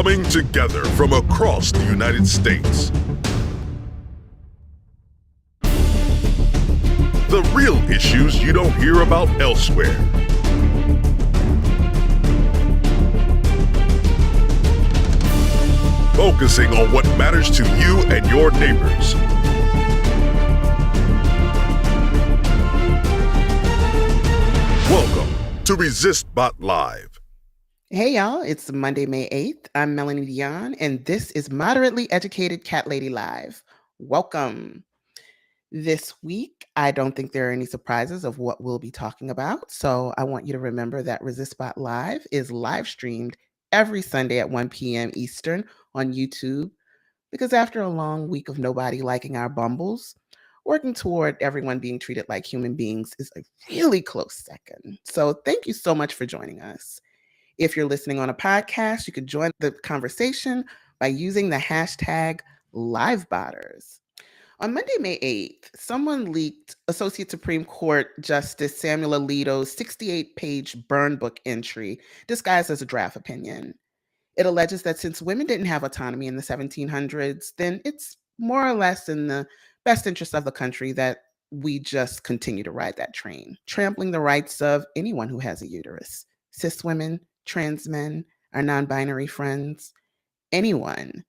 coming together from across the United States. The real issues you don't hear about elsewhere. Focusing on what matters to you and your neighbors. Welcome to Resistbot Live. Hey y'all, it's Monday, May 8th. I'm Melanie Dion, and this is Moderately Educated Cat Lady Live. Welcome. This week, I don't think there are any surprises of what we'll be talking about, so I want you to remember that Resistbot Live is live streamed every Sunday at 1 p.m. Eastern on YouTube, because after a long week of nobody liking our bumbles, working toward everyone being treated like human beings is a really close second. So thank you so much for joining us. If you're listening on a podcast, you can join the conversation by using the hashtag LiveBotters. On Monday, May 8th, someone leaked Associate Supreme Court Justice Samuel Alito's 68-page burn book entry disguised as a draft opinion. It alleges that since women didn't have autonomy in the 1700s, then it's more or less in the best interest of the country that we just continue to ride that train, trampling the rights of anyone who has a uterus. Cis women, trans men, our non-binary friends, anyone.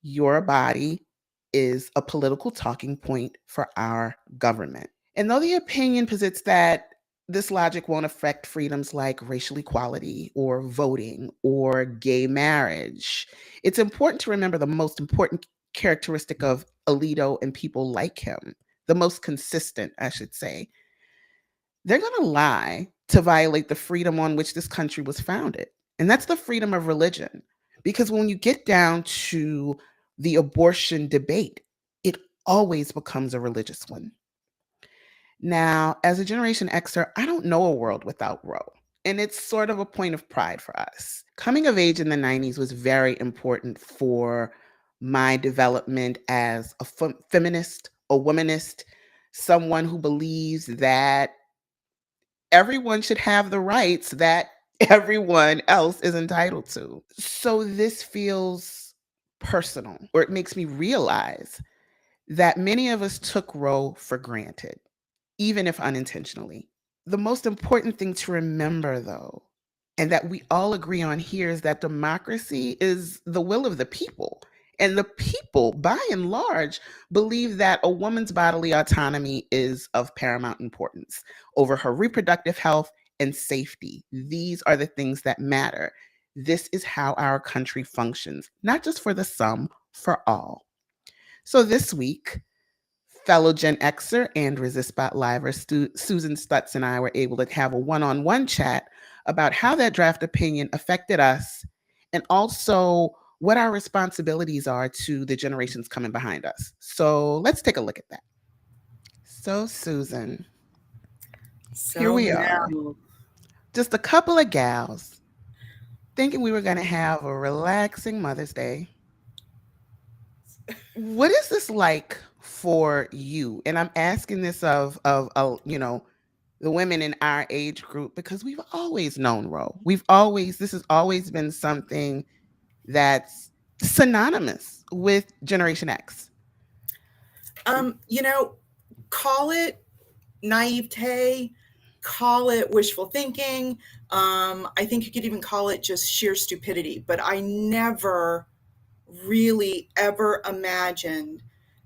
Your body is a political talking point for our government. And though the opinion posits that this logic won't affect freedoms like racial equality or voting or gay marriage, it's important to remember the most important characteristic of Alito and people like him, the most consistent, I should say. They're going to lie to violate the freedom on which this country was founded. And that's the freedom of religion. Because when you get down to the abortion debate, it always becomes a religious one. Now, as a Generation Xer, I don't know a world without Roe. And it's sort of a point of pride for us. Coming of age in the 90s was very important for my development as a feminist, a womanist, someone who believes that everyone should have the rights that everyone else is entitled to. So this feels personal, or it makes me realize that many of us took Roe for granted, even if unintentionally. The most important thing to remember, though, and that we all agree on here, is that democracy is the will of the people. And the people, by and large, believe that a woman's bodily autonomy is of paramount importance over her reproductive health and safety. These are the things that matter. This is how our country functions, not just for the some, for all. So this week, fellow Gen Xer and Resistbot Liver Susan Stutz and I were able to have a one-on-one chat about how that draft opinion affected us and also what our responsibilities are to the generations coming behind us. So let's take a look at that. So Susan, here we are, just a couple of gals thinking we were going to have a relaxing Mother's Day. What is this like for you? And I'm asking this of the women in our age group, because we've always known Roe. This has always been something that's synonymous with Generation X. Call it naivete, call it wishful thinking. I think you could even call it just sheer stupidity, but I never really ever imagined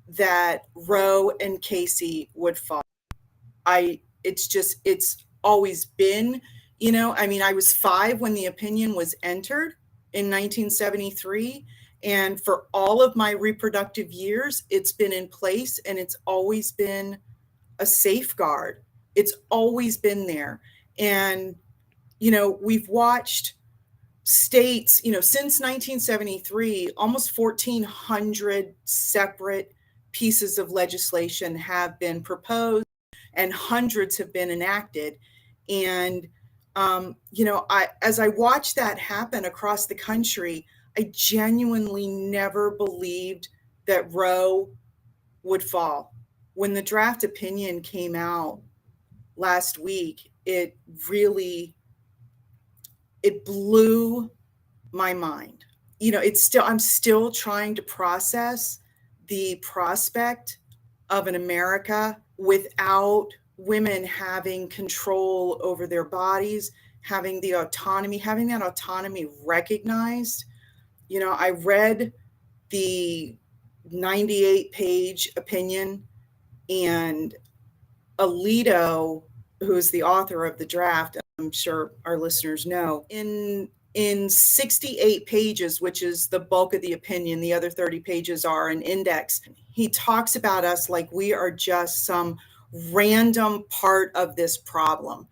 that Roe and Casey would fall. It's always been, I was 5 when the opinion was entered in 1973. And for all of my reproductive years, it's been in place, and it's always been a safeguard. It's always been there. And, we've watched states, since 1973, almost 1,400 separate pieces of legislation have been proposed and hundreds have been enacted. And, as I watched that happen across the country, I genuinely never believed that Roe would fall. When the draft opinion came out last week, it blew my mind. I'm still trying to process the prospect of an America without women having control over their bodies, having the autonomy, having that autonomy recognized. I read the 98-page opinion, and Alito, who is the author of the draft, I'm sure our listeners know, in 68 pages, which is the bulk of the opinion, the other 30 pages are an index. He talks about us like we are just some random part of this problem.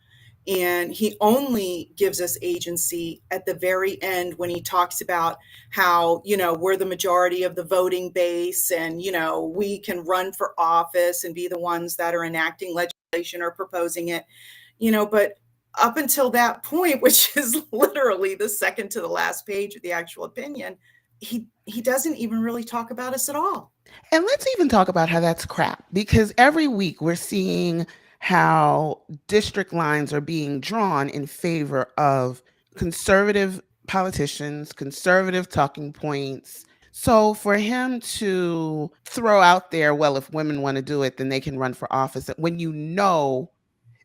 And he only gives us agency at the very end when he talks about how, we're the majority of the voting base, and, we can run for office and be the ones that are enacting legislation or proposing it, but up until that point, which is literally the second to the last page of the actual opinion, he doesn't even really talk about us at all. And let's even talk about how that's crap, because every week we're seeing how district lines are being drawn in favor of conservative politicians, conservative talking points. So for him to throw out there, well, if women want to do it, then they can run for office, when you know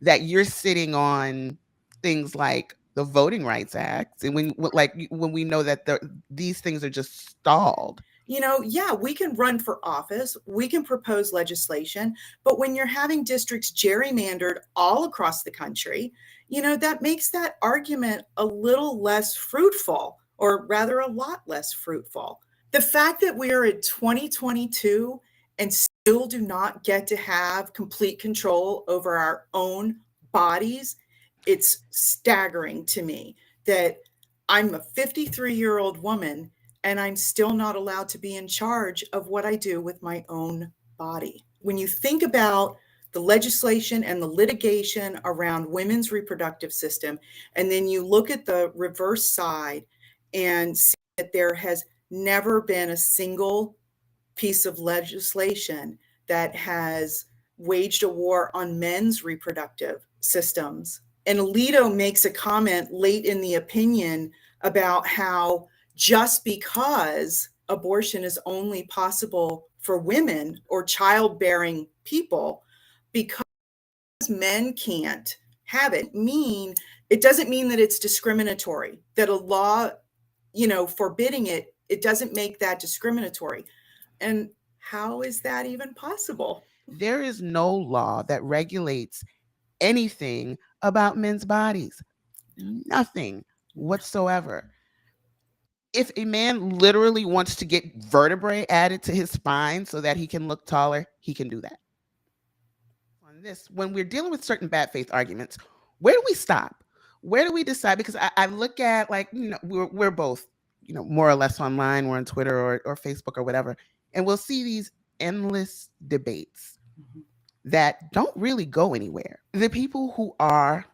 that you're sitting on things like the Voting Rights Act, and when we know that these things are just stalled. Yeah, we can run for office, we can propose legislation, but when you're having districts gerrymandered all across the country, that makes that argument a little less fruitful, or rather a lot less fruitful. The fact that we are in 2022 and still do not get to have complete control over our own bodies, it's staggering to me that I'm a 53-year-old woman and I'm still not allowed to be in charge of what I do with my own body. When you think about the legislation and the litigation around women's reproductive system, and then you look at the reverse side and see that there has never been a single piece of legislation that has waged a war on men's reproductive systems. And Alito makes a comment late in the opinion about how just because abortion is only possible for women or childbearing people, because men can't have it, it doesn't mean that it's discriminatory, that a law, forbidding it, it doesn't make that discriminatory. And how is that even possible? There is no law that regulates anything about men's bodies. Nothing whatsoever. If a man literally wants to get vertebrae added to his spine so that he can look taller, he can do that. On this, when we're dealing with certain bad faith arguments, where do we stop? Where do we decide? Because I look at, like, we're both, more or less online. We're on Twitter or Facebook or whatever, and we'll see these endless debates that don't really go anywhere. The people who are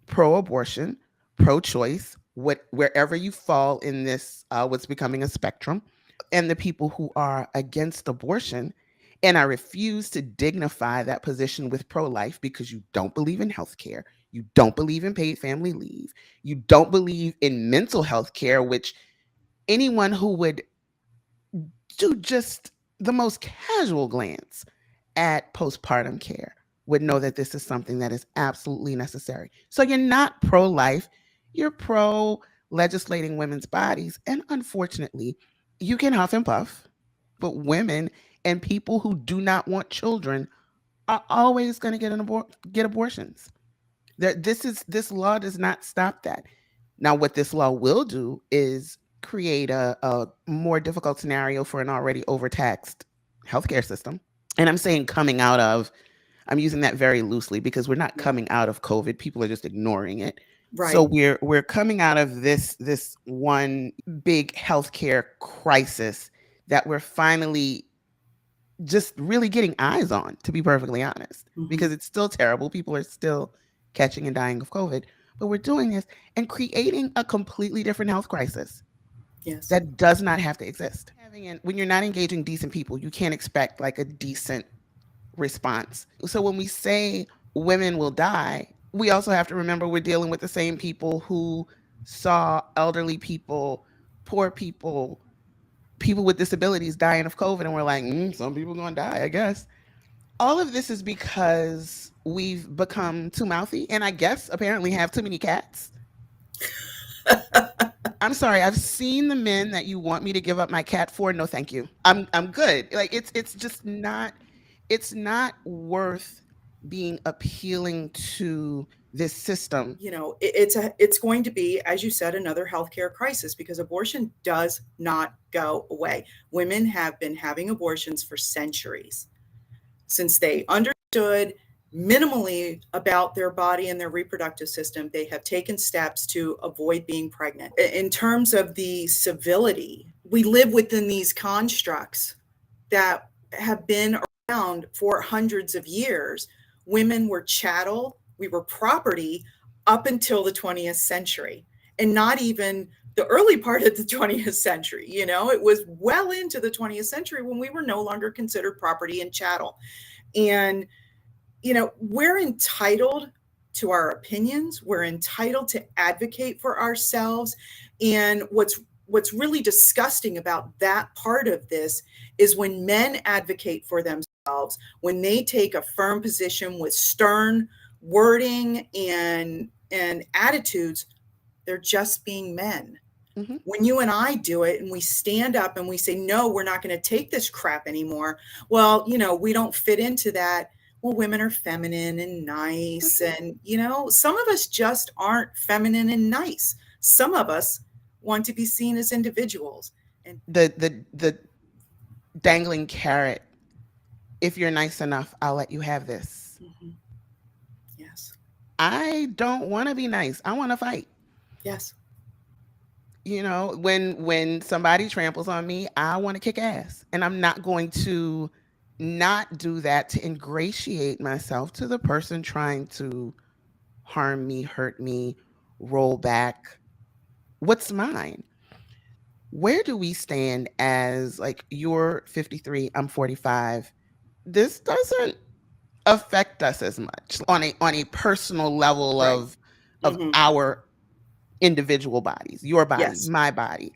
pro-abortion, pro-choice, wherever you fall in this, what's becoming a spectrum, and the people who are against abortion, and I refuse to dignify that position with pro-life, because you don't believe in healthcare, you don't believe in paid family leave, you don't believe in mental health care, which anyone who would do just the most casual glance at postpartum care would know that this is something that is absolutely necessary. So you're not pro-life, you're pro-legislating women's bodies. And unfortunately, you can huff and puff, but women and people who do not want children are always going to get abortions. This law does not stop that. Now, what this law will do is create a more difficult scenario for an already overtaxed healthcare system. And I'm using that very loosely, because we're not coming out of COVID. People are just ignoring it. Right. So we're coming out of this one big healthcare crisis that we're finally just really getting eyes on, to be perfectly honest, because it's still terrible. People are still catching and dying of COVID, but we're doing this and creating a completely different health crisis. Yes. That does not have to exist. When you're not engaging decent people, you can't expect like a decent response. So when we say women will die, we also have to remember we're dealing with the same people who saw elderly people poor people, people with disabilities dying of COVID, and we're like, some people gonna die, I guess. All of this is because we've become too mouthy, and I guess apparently have too many cats. I'm sorry, I've seen the men that you want me to give up my cat for. No, thank you. I'm good. Like it's just not, it's not worth being appealing to this system. It's going to be, as you said, another healthcare crisis, because abortion does not go away. Women have been having abortions for centuries, since they understood minimally about their body and their reproductive system. They have taken steps to avoid being pregnant. In terms of the civility, we live within these constructs that have been around for hundreds of years. Women were chattel, we were property up until the 20th century, and not even the early part of the 20th century. It was well into the 20th century when we were no longer considered property and chattel. And we're entitled to our opinions. We're entitled to advocate for ourselves. And what's really disgusting about that part of this is when men advocate for themselves, when they take a firm position with stern wording and attitudes, they're just being men. Mm-hmm. When you and I do it and we stand up and we say, no, we're not going to take this crap anymore. Well, we don't fit into that. Well, women are feminine and nice. And, some of us just aren't feminine and nice. Some of us want to be seen as individuals. And the dangling carrot, if you're nice enough, I'll let you have this. Mm-hmm. Yes. I don't want to be nice. I want to fight. Yes. When somebody tramples on me, I want to kick ass. And I'm not going to not do that to ingratiate myself to the person trying to harm me, hurt me, roll back what's mine. Where do we stand as, like, you're 53, I'm 45. This doesn't affect us as much on a personal level Right. of Mm-hmm. our individual bodies, your body, Yes. my body.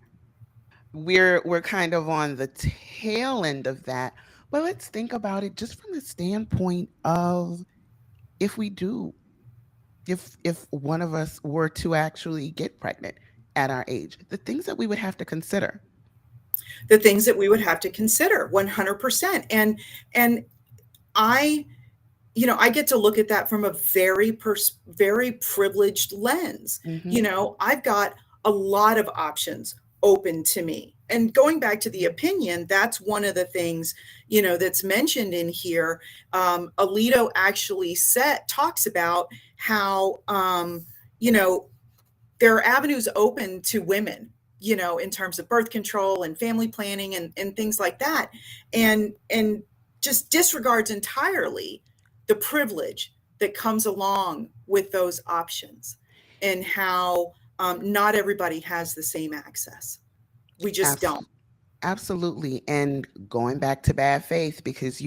We're kind of on the tail end of that. But let's think about it just from the standpoint of, if we do, if one of us were to actually get pregnant at our age, the things that we would have to consider. The things that we would have to consider, 100%. And I get to look at that from a very privileged lens. Mm-hmm. I've got a lot of options open to me. And going back to the opinion, that's one of the things, that's mentioned in here. Alito actually talks about how, there are avenues open to women, in terms of birth control and family planning and things like that. And just disregards entirely the privilege that comes along with those options, and how not everybody has the same access. We just don't. Absolutely. And going back to bad faith, because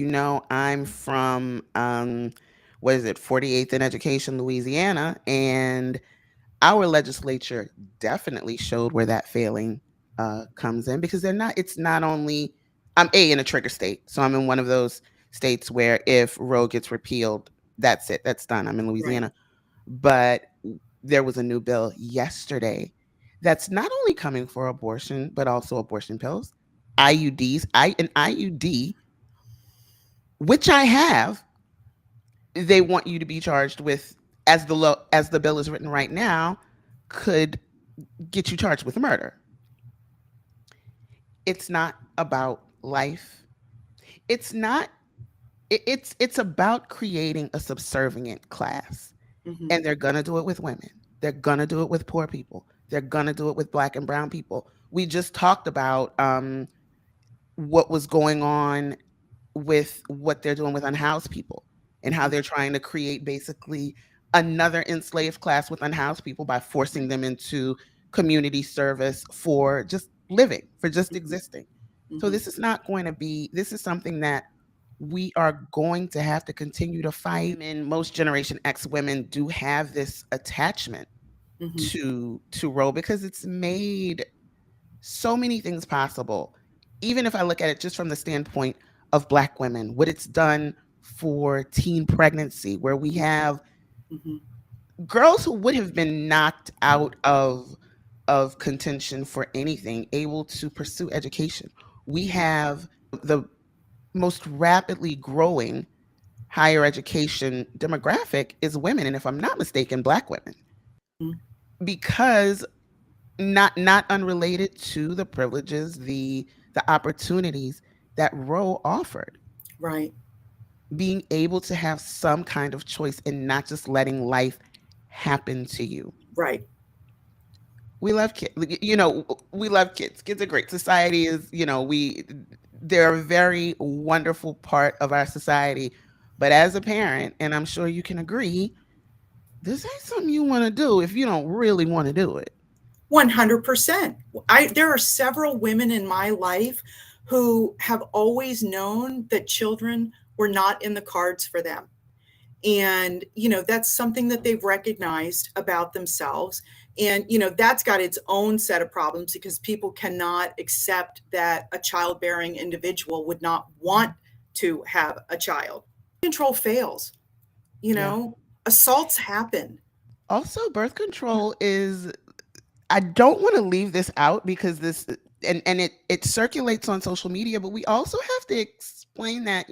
I'm from 48th in Education, Louisiana, and our legislature definitely showed where that failing comes in, because it's not only, I'm in a trigger state. So I'm in one of those states where if Roe gets repealed, that's it. That's done. I'm in Louisiana. Right. But there was a new bill yesterday that's not only coming for abortion, but also abortion pills, IUDs. An IUD, which I have, they want you to be charged with, as the bill is written right now, could get you charged with murder. It's not about life. It's not. It's about creating a subservient class. Mm-hmm. And they're gonna do it with women. They're gonna do it with poor people. They're gonna do it with Black and brown people. We just talked about what was going on with what they're doing with unhoused people, and how they're trying to create basically another enslaved class with unhoused people by forcing them into community service for just living, for just existing. So this is not going to be, this is something that we are going to have to continue to fight. And most Generation X women do have this attachment to Roe, because it's made so many things possible. Even if I look at it just from the standpoint of Black women, what it's done for teen pregnancy, where we have Mhm. girls who would have been knocked out of contention for anything able to pursue education. We have the most rapidly growing higher education demographic is women, and if I'm not mistaken, Black women, Mhm. because not unrelated to the privileges, the opportunities that Roe offered. Right. Being able to have some kind of choice and not just letting life happen to you. Right. We love kids. We love kids. Kids are great. Society is, they're a very wonderful part of our society. But as a parent, and I'm sure you can agree, this ain't something you want to do if you don't really want to do it. 100%. There are several women in my life who have always known that children were not in the cards for them. And, that's something that they've recognized about themselves. And, that's got its own set of problems because people cannot accept that a childbearing individual would not want to have a child. Control fails, Yeah. assaults happen. Also, birth control is, I don't want to leave this out because this, and it circulates on social media, but we also have to explain that,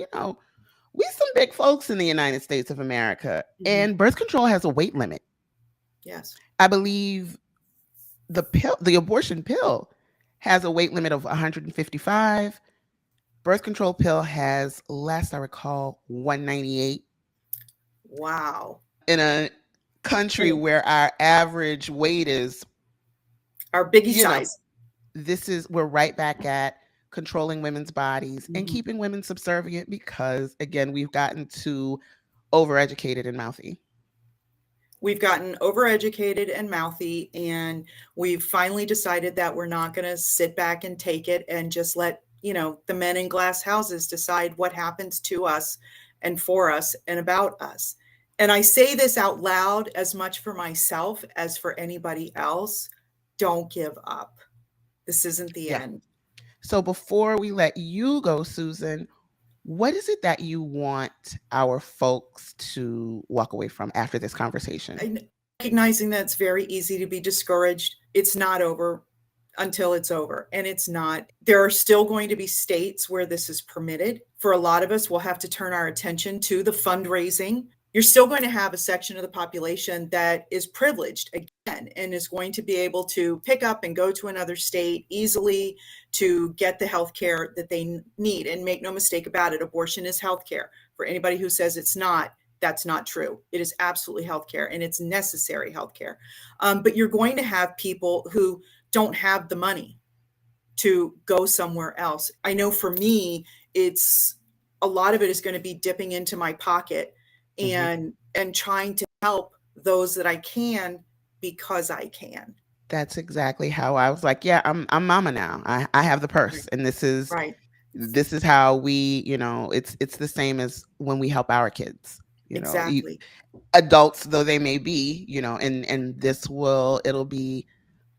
we some big folks in the United States of America, Mhm. and birth control has a weight limit. Yes. I believe the abortion pill has a weight limit of 155. Birth control pill has, last I recall, 198. Wow. In a country And where our average weight is, our biggie you know, size. we're right back at controlling women's bodies and Mhm. keeping women subservient because, again, we've gotten too overeducated and mouthy. We've gotten overeducated and mouthy, and we've finally decided that we're not going to sit back and take it and just let, the men in glass houses decide what happens to us and for us and about us. And I say this out loud as much for myself as for anybody else. Don't give up. This isn't the Yeah. end. So before we let you go, Susan, what is it that you want our folks to walk away from after this conversation? And recognizing that it's very easy to be discouraged. It's not over until it's over. And it's not. There are still going to be states where this is permitted. For a lot of us, we'll have to turn our attention to the fundraising. You're still going to have a section of the population that is privileged again and is going to be able to pick up and go to another state easily to get the health care that they need. And make no mistake about it, abortion is health care. For anybody who says it's not, that's not true. It is absolutely healthcare, and it's necessary healthcare. But you're going to have people who don't have the money to go somewhere else. I know for me, it's a lot of it is going to be dipping into my pocket Mm-hmm. and trying to help those that I can because I can. That's exactly how I was like, yeah, I'm mama now. I have the purse, Right. and Right. this is how we, it's the same as when we help our kids. Exactly. Adults though they may be, and it'll be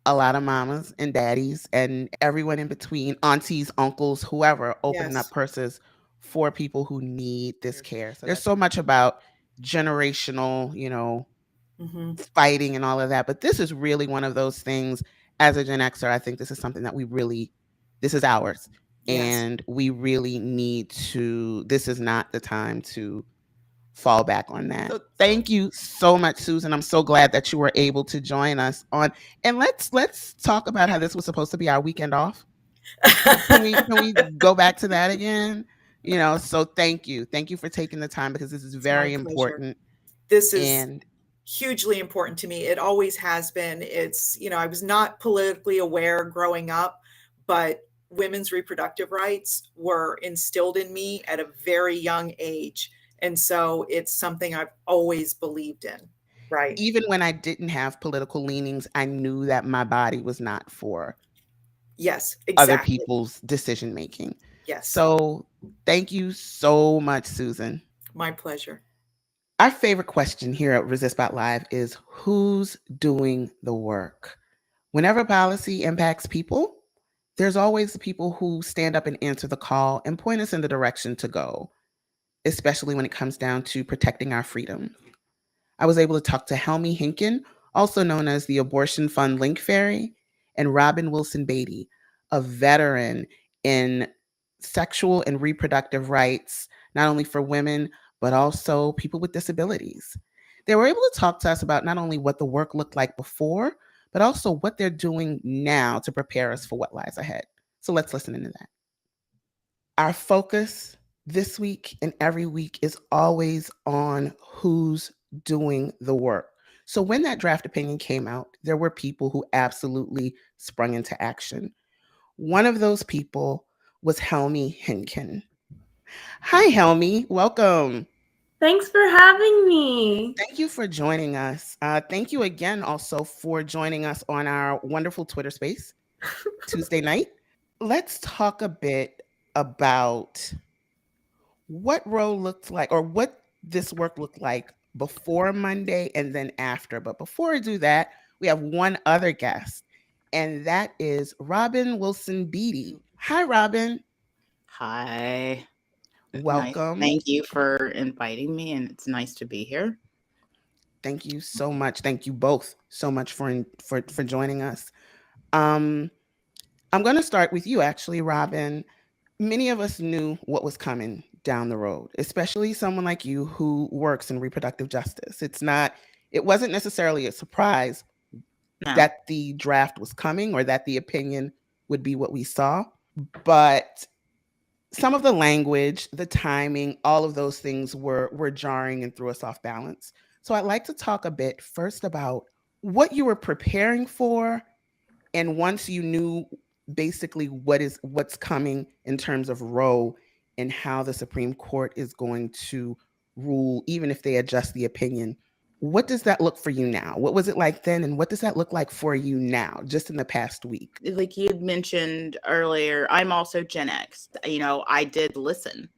a lot of mamas and daddies and everyone in between, aunties, uncles, whoever, opening up Yes. purses for people who need this care. So there's so much about generational, Hmm. fighting and all of that. But this is really one of those things. As a Gen Xer, I think this is something that this is ours. Yes. And we really need to, this is not the time to fall back on that. So thank you so much, Susan. I'm so glad that you were able to join us on, and let's talk about how this was supposed to be our weekend off. Can we go back to that again? So thank you. Thank you for taking the time because this is It's my very pleasure. important. This is And hugely important to me. It always has been. It's, I was not politically aware growing up, but women's reproductive rights were instilled in me at a very young age. And so it's something I've always believed in. Right. even when I didn't have political leanings, I knew that my body was not for Yes, other exactly. people's decision making. Yes. So thank you so much, Susan. My pleasure. Our favorite question here at Resistbot Live is, who's doing the work? Whenever policy impacts people, there's always the people who stand up and answer the call and point us in the direction to go, especially when it comes down to protecting our freedom. I was able to talk to Helmy Hinken, also known as the Abortion Fund Link Fairy, and Robin Wilson Beatty, a veteran in sexual and reproductive rights, not only for women, but also people with disabilities. They were able to talk to us about not only what the work looked like before, but also what they're doing now to prepare us for what lies ahead. So let's listen into that. Our focus this week and every week is always on who's doing the work. So when that draft opinion came out, there were people who absolutely sprung into action. One of those people was Helmy Hinken. Hi, Helmy. Welcome. Thanks for having me. Thank you for joining us. Thank you again also for joining us on our wonderful Twitter space Tuesday night. Let's talk a bit about what Roe looked like, or what this work looked like before Monday and then after. But before I do that, we have one other guest, and that is Robin Wilson Beatty. Hi, Robin. Hi. Welcome. Nice. Thank you for inviting me, and it's nice to be here. Thank you so much. Thank you both so much for joining us. I'm going to start with you, actually, Robin. Many of us knew what was coming down the road, especially someone like you who works in reproductive justice. It wasn't necessarily a surprise that the draft was coming or that the opinion would be what we saw, but some of the language, the timing, all of those things were jarring and threw us off balance. So I'd like to talk a bit first about what you were preparing for, and once you knew basically what's coming in terms of Roe and how the Supreme Court is going to rule, even if they adjust the opinion, what does that look for you now? What was it like then, and what does that look like for you now, just in the past week? Like you had mentioned earlier, I'm also Gen X. I did listen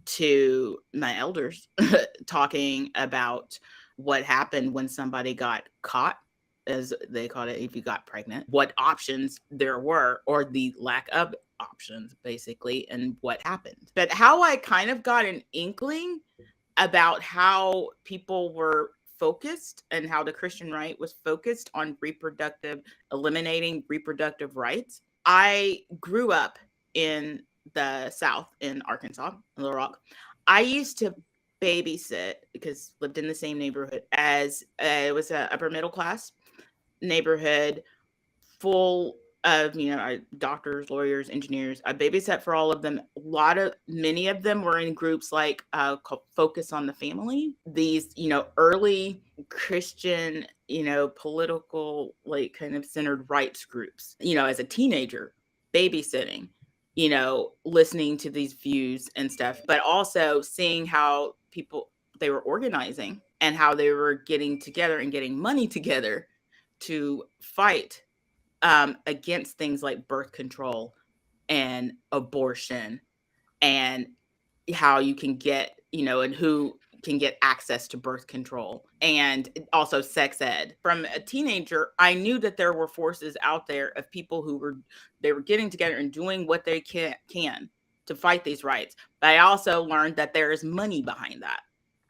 to my elders talking about what happened when somebody got caught, as they called it, if you got pregnant, what options there were, or the lack of options, basically, and what happened. But how I kind of got an inkling about how people were focused and how the Christian right was focused on eliminating reproductive rights. I grew up in the South, in Arkansas, in Little Rock. I used to babysit, because lived in the same neighborhood as it was an upper middle class neighborhood full of doctors, lawyers, engineers. I babysat for all of them. Many of them were in groups like called Focus on the Family. These early Christian political, like, kind of centered rights groups. As a teenager, babysitting, listening to these views and stuff, but also seeing how they were organizing and how they were getting together and getting money together to fight against things like birth control and abortion, and how you can get, and who can get access to birth control, and also sex ed. From a teenager, I knew that there were forces out there of people who were getting together and doing what they can to fight these rights. But I also learned that there is money behind that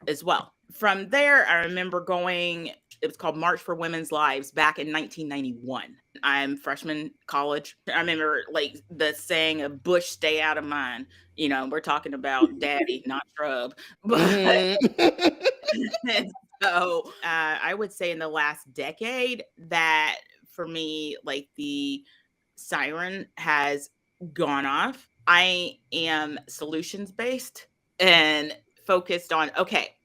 as well. From there, I remember going, it was called March for Women's Lives back in 1991. I'm freshman college. I remember, like, the saying of Bush, stay out of mine. We're talking about daddy, not shrub. But so I would say in the last decade that for me, like, the siren has gone off. I am solutions based and focused on, okay,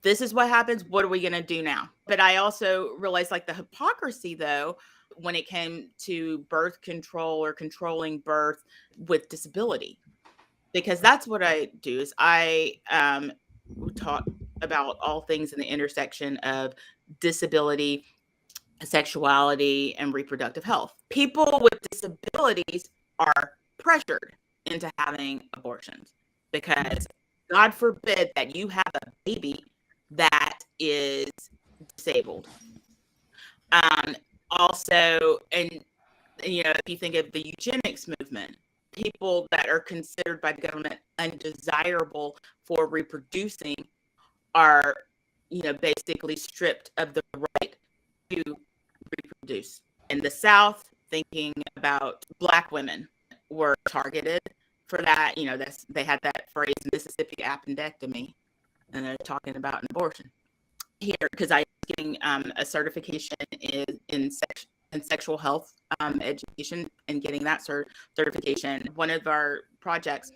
this is what happens. What are we going to do now? But I also realized, like, the hypocrisy, though, when it came to birth control or controlling birth with disability, because that's what I do. Is I talk about all things in the intersection of disability, sexuality, and reproductive health. People with disabilities are pressured into having abortions because, God forbid, that you have a baby that is disabled. Also, and if you think of the eugenics movement, people that are considered by the government undesirable for reproducing are, basically stripped of the right to reproduce. In the South, thinking about Black women were targeted for that. They had that phrase, Mississippi appendectomy, and they're talking about an abortion. Here, because I was getting a certification in sexual health education and getting that certification. One of our projects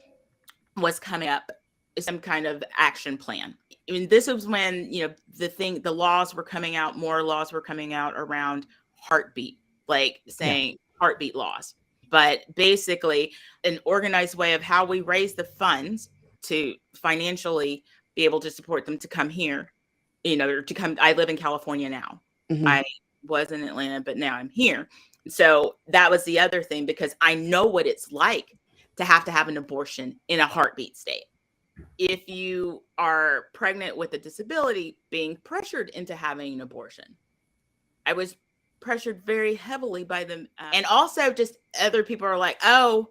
was coming up some kind of action plan. I mean, this was when, the laws were coming out, more laws were coming out around heartbeat, like saying heartbeat laws. But basically, an organized way of how we raise the funds to financially be able to support them to come here, to come. I live in California now. Mhm. I was in Atlanta, but now I'm here. So that was the other thing, because I know what it's like to have an abortion in a heartbeat state. If you are pregnant with a disability, being pressured into having an abortion, I was pressured very heavily by them. And also just other people are like, oh,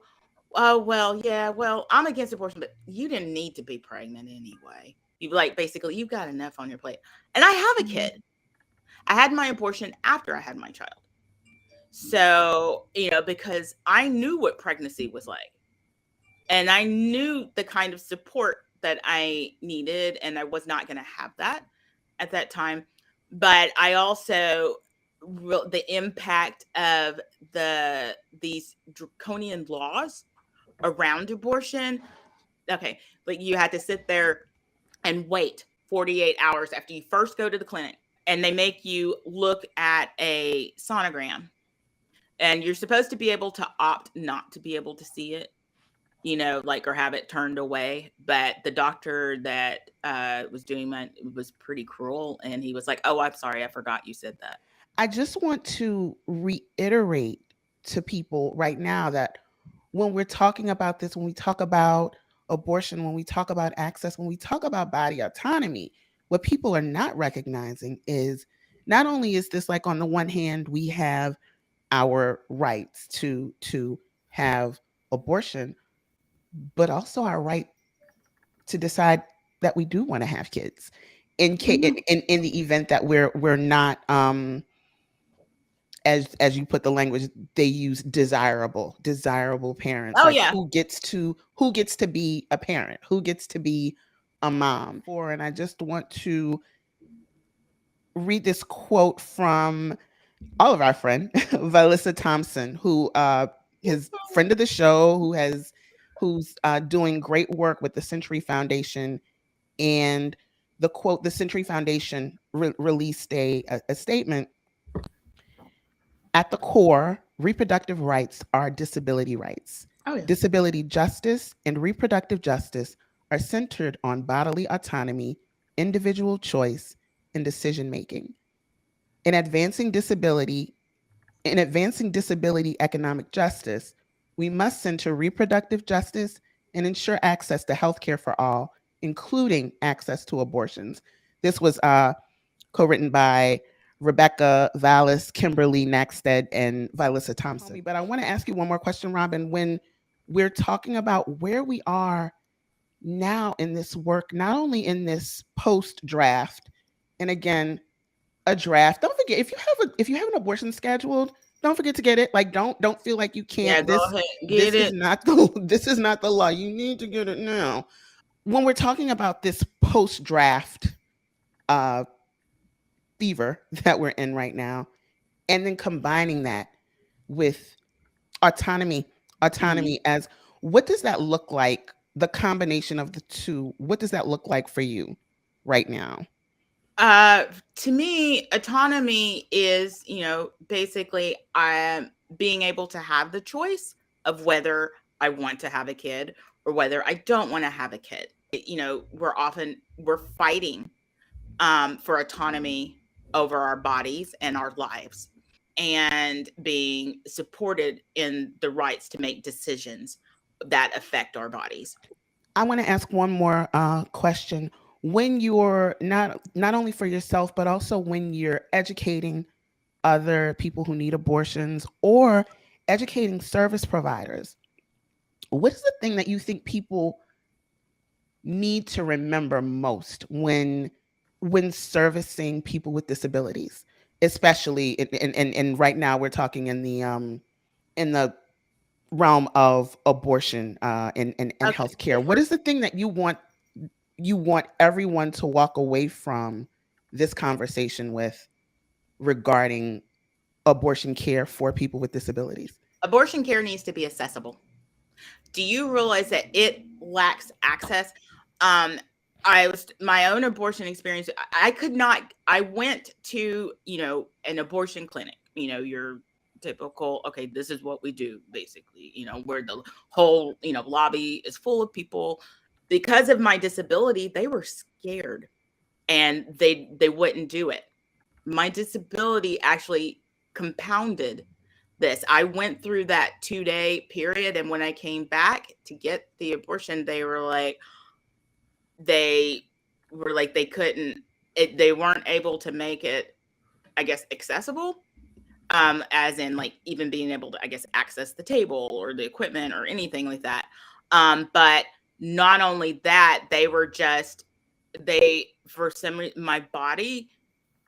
well, yeah, well, I'm against abortion, but you didn't need to be pregnant anyway. Basically, you've got enough on your plate. And I have a kid. I had my abortion after I had my child. So, because I knew what pregnancy was like. And I knew the kind of support that I needed, and I was not going to have that at that time. But I also, the impact of these draconian laws around abortion. Okay, like you had to sit there and wait 48 hours after you first go to the clinic, and they make you look at a sonogram, and you're supposed to be able to opt not to be able to see it, or have it turned away. But the doctor that was doing mine was pretty cruel, and he was like, "Oh, I'm sorry, I forgot you said that." I just want to reiterate to people right now that when we're talking about this, when we talk about abortion, when we talk about access, when we talk about body autonomy, what people are not recognizing is not only is this like on the one hand, we have our rights to have abortion, but also our right to decide that we do want to have kids in the event that we're not as you put the language, they use desirable parents. Oh, like yeah. who gets to be a parent, who gets to be a mom. And I just want to read this quote from all of our friend Valissa Thompson, who is friend of the show, who's doing great work with the Century Foundation. And the quote, the Century Foundation released a statement. At the core, reproductive rights are disability rights. Oh, yeah. Disability justice and reproductive justice are centered on bodily autonomy, individual choice, and decision making. In advancing disability economic justice, we must center reproductive justice and ensure access to healthcare for all, including access to abortions. This was co-written by Rebecca Vallis, Kimberly Nackstead, and Valissa Thompson. But I want to ask you one more question, Robin. When we're talking about where we are now in this work, not only in this post-draft, and again, a draft. Don't forget, if you have an abortion scheduled, don't forget to get it. Like, don't feel like you can't. Yeah, go ahead, get it. This is not the law. You need to get it now. When we're talking about this post-draft fever that we're in right now, and then combining that with autonomy as, what does that look like? The combination of the two, what does that look like for you right now? To me, autonomy is, basically being able to have the choice of whether I want to have a kid or whether I don't want to have a kid. We're fighting for autonomy over our bodies and our lives, and being supported in the rights to make decisions that affect our bodies. I want to ask one more question. When you're not only for yourself, but also when you're educating other people who need abortions, or educating service providers, what is the thing that you think people need to remember most when servicing people with disabilities, especially and right now we're talking in the realm of abortion and Okay. healthcare? What is the thing that you want everyone to walk away from this conversation with regarding abortion care for people with disabilities? Abortion care needs to be accessible. Do you realize that it lacks access? My own abortion experience. I could not. I went to an abortion clinic. Your typical. Okay, this is what we do basically. Where the whole lobby is full of people. Because of my disability, they were scared, and they wouldn't do it. My disability actually compounded this. I went through that 2-day period, and when I came back to get the abortion, they weren't, they weren't able to make it, I guess, accessible, as in like even being able to, I guess, access the table or the equipment or anything like that. But not only that, for some reason, my body,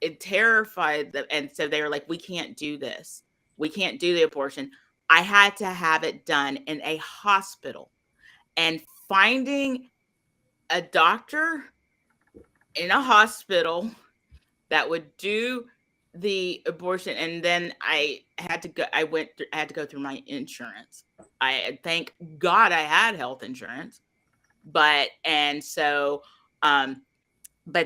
it terrified them. And so they were like, we can't do this. We can't do the abortion. I had to have it done in a hospital, and finding a doctor in a hospital that would do the abortion. And then I had to go through my insurance. Thank God I had health insurance, but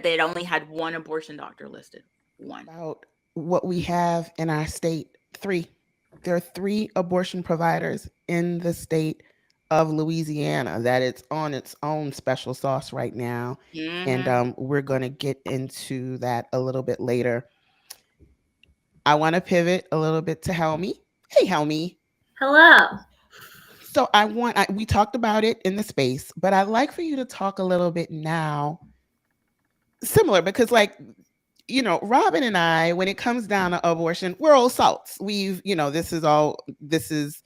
they'd only had one abortion doctor listed. One. About what we have in our state, 3. There are 3 abortion providers in the state of Louisiana that it's on its own special sauce right now. Mm-hmm. And we're going to get into that a little bit later. I want to pivot a little bit to Helmi. Hey, Helmi. Hello. So we talked about it in the space, but I'd like for you to talk a little bit now, similar, because Robin and I, when it comes down to abortion, we're old salts. We've, this is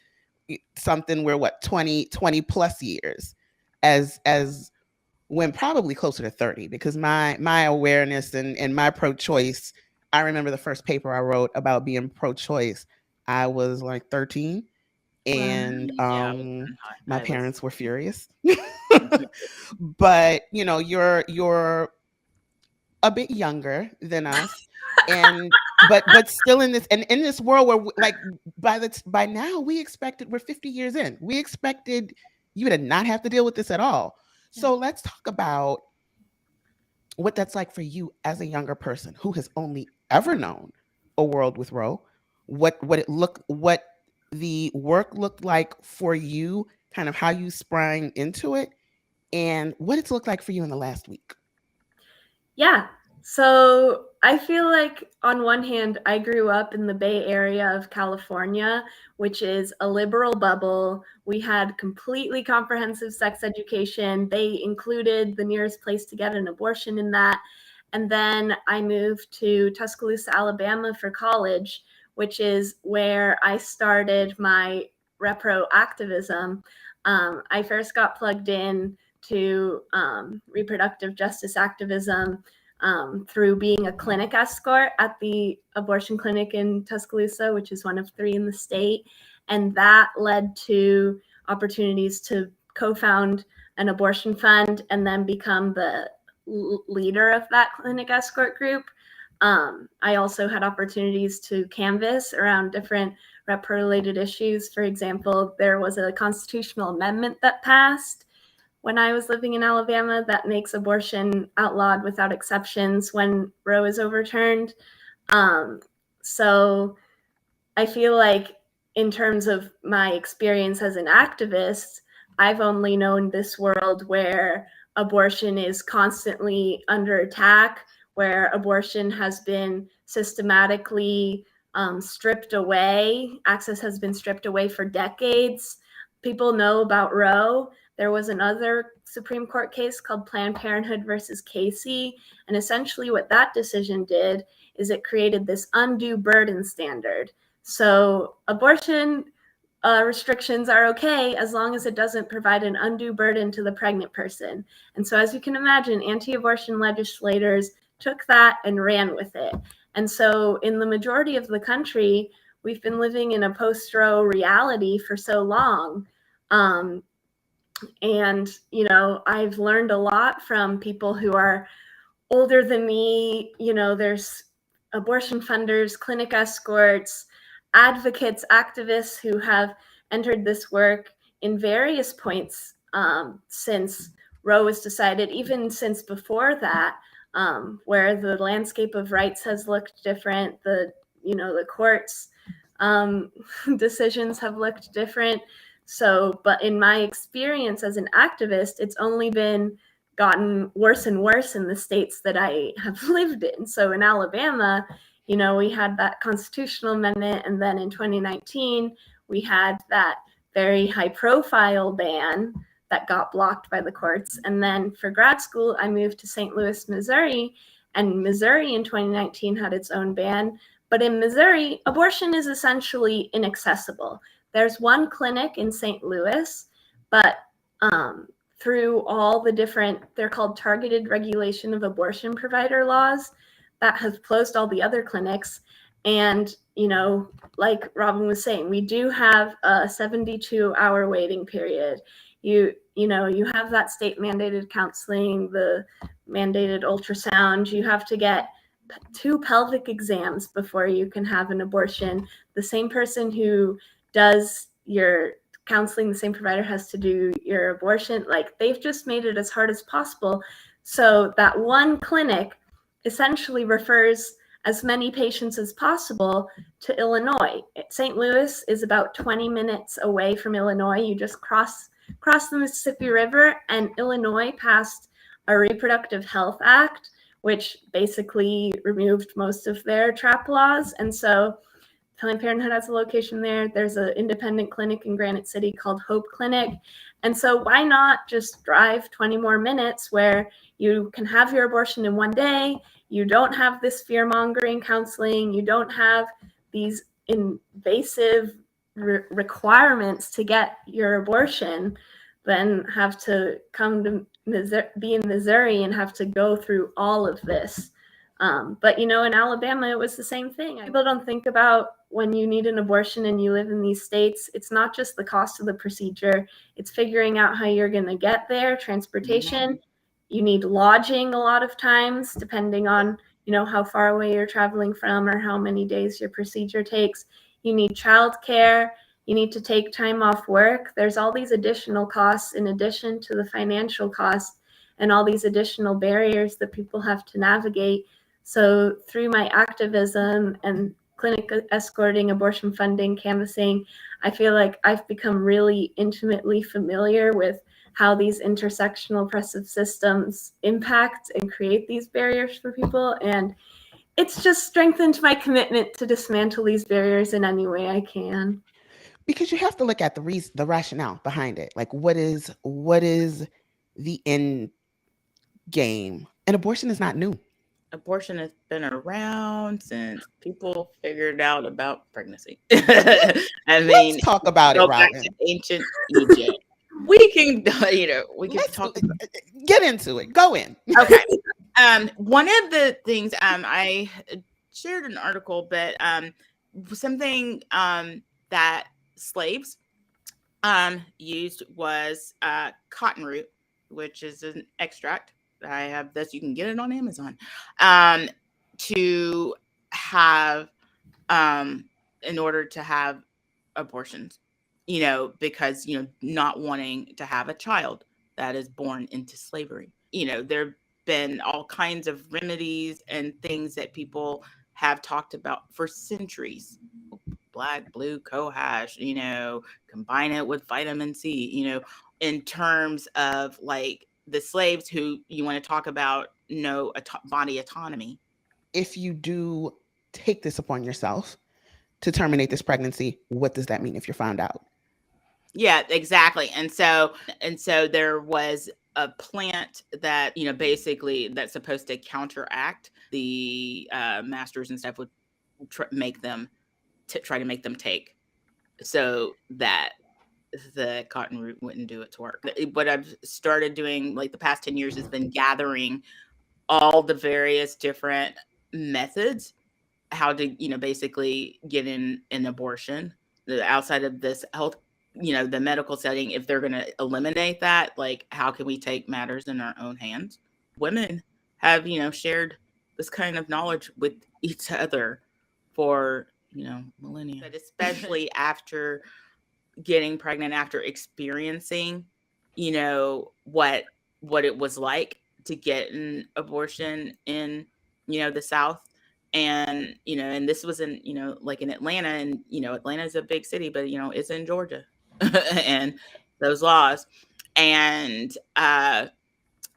something we're 20 plus years as when probably closer to 30, because my awareness and my pro-choice, I remember the first paper I wrote about being pro-choice, I was like 13. And my parents were furious. But you're a bit younger than us, and but still in this world where by now we're 50 years in. We expected you to not have to deal with this at all. So let's talk about what that's like for you as a younger person who has only ever known a world with Roe. What the work looked like for you, kind of how you sprang into it, and what it's looked like for you in the last week. Yeah. So I feel like on one hand, I grew up in the Bay Area of California, which is a liberal bubble. We had completely comprehensive sex education. They included the nearest place to get an abortion in that. And then I moved to Tuscaloosa, Alabama for college, which is where I started my repro activism. I first got plugged in to reproductive justice activism through being a clinic escort at the abortion clinic in Tuscaloosa, which is one of 3 in the state. And that led to opportunities to co-found an abortion fund and then become the leader of that clinic escort group. I also had opportunities to canvass around different repro-related issues. For example, there was a constitutional amendment that passed when I was living in Alabama that makes abortion outlawed without exceptions when Roe is overturned. So I feel like in terms of my experience as an activist, I've only known this world where abortion is constantly under attack, where abortion has been systematically stripped away. Access has been stripped away for decades. People know about Roe. There was another Supreme Court case called Planned Parenthood versus Casey. And essentially what that decision did is it created this undue burden standard. So abortion restrictions are okay as long as it doesn't provide an undue burden to the pregnant person. And so, as you can imagine, anti-abortion legislators took that and ran with it. And so in the majority of the country, we've been living in a post-Roe reality for so long. And, you know, I've learned a lot from people who are older than me. You know, there's abortion funders, clinic escorts, advocates, activists who have entered this work in various points since Roe was decided, even since before that, where the landscape of rights has looked different. The courts decisions have looked different. So, but in my experience as an activist, it's only been gotten worse and worse in the states that I have lived in. So in Alabama, you know, we had that constitutional amendment, and then in 2019, we had that very high profile ban that got blocked by the courts. And then for grad school, I moved to St. Louis, Missouri, and Missouri in 2019 had its own ban. But in Missouri, abortion is essentially inaccessible. There's one clinic in St. Louis, but through all the different, they're called targeted regulation of abortion provider laws, that have closed all the other clinics. And, you know, like Robin was saying, we do have a 72-hour waiting period. You have that state mandated counseling, the mandated ultrasound. You have to get 2 pelvic exams before you can have an abortion. The same person who does your counseling, the same provider has to do your abortion. Like, they've just made it as hard as possible. So that one clinic essentially refers as many patients as possible to Illinois. St. Louis is about 20 minutes away from Illinois. You just cross the Mississippi River, and Illinois passed a Reproductive Health Act, which basically removed most of their trap laws. And so Planned Parenthood has a location there. There's an independent clinic in Granite City called Hope Clinic. And so why not just drive 20 more minutes where you can have your abortion in one day? You don't have this fear-mongering counseling. You don't have these invasive requirements to get your abortion, then have to come to be in Missouri and have to go through all of this. But, you know, in Alabama, it was the same thing. People don't think about when you need an abortion and you live in these states, it's not just the cost of the procedure. It's figuring out how you're going to get there, transportation. You need lodging a lot of times, depending on, you know, how far away you're traveling from or how many days your procedure takes. You need childcare. You need to take time off work. There's all these additional costs in addition to the financial costs and all these additional barriers that people have to navigate. So through my activism and clinic escorting, abortion funding, canvassing, I feel like I've become really intimately familiar with how these intersectional oppressive systems impact and create these barriers for people. And it's just strengthened my commitment to dismantle these barriers in any way I can. Because you have to look at the rationale behind it. Like, what is the end game? And abortion is not new. Abortion has been around since people figured out about pregnancy. I mean, let's talk about it, go back Robin. to ancient Egypt. We can, Let's talk. Get into it. Go in. Okay. One of the things I shared an article, but something that slaves used was cotton root, which is an extract. I have this, you can get it on Amazon, to have in order to have abortions, you know, because, you know, not wanting to have a child that is born into slavery. You know, there have been all kinds of remedies and things that people have talked about for centuries. Black, blue, cohash, you know, combine it with vitamin C, you know, in terms of like the slaves who you want to talk about body autonomy. If you do take this upon yourself to terminate this pregnancy, what does that mean if you're found out? Yeah, exactly. And so there was a plant that, you know, basically that's supposed to counteract the masters and stuff would try to make them take. so that the cotton root wouldn't do its work. What I've started doing like the past 10 years has been gathering all the various different methods how to, basically get in an abortion outside of this health, the medical setting. If they're going to eliminate that, like how can we take matters in our own hands? Women have, shared this kind of knowledge with each other for, millennia, but especially after getting pregnant, after experiencing, what it was like to get an abortion in, the South. And, and this was in, like in Atlanta, and, Atlanta is a big city, but, it's in Georgia and those laws. And,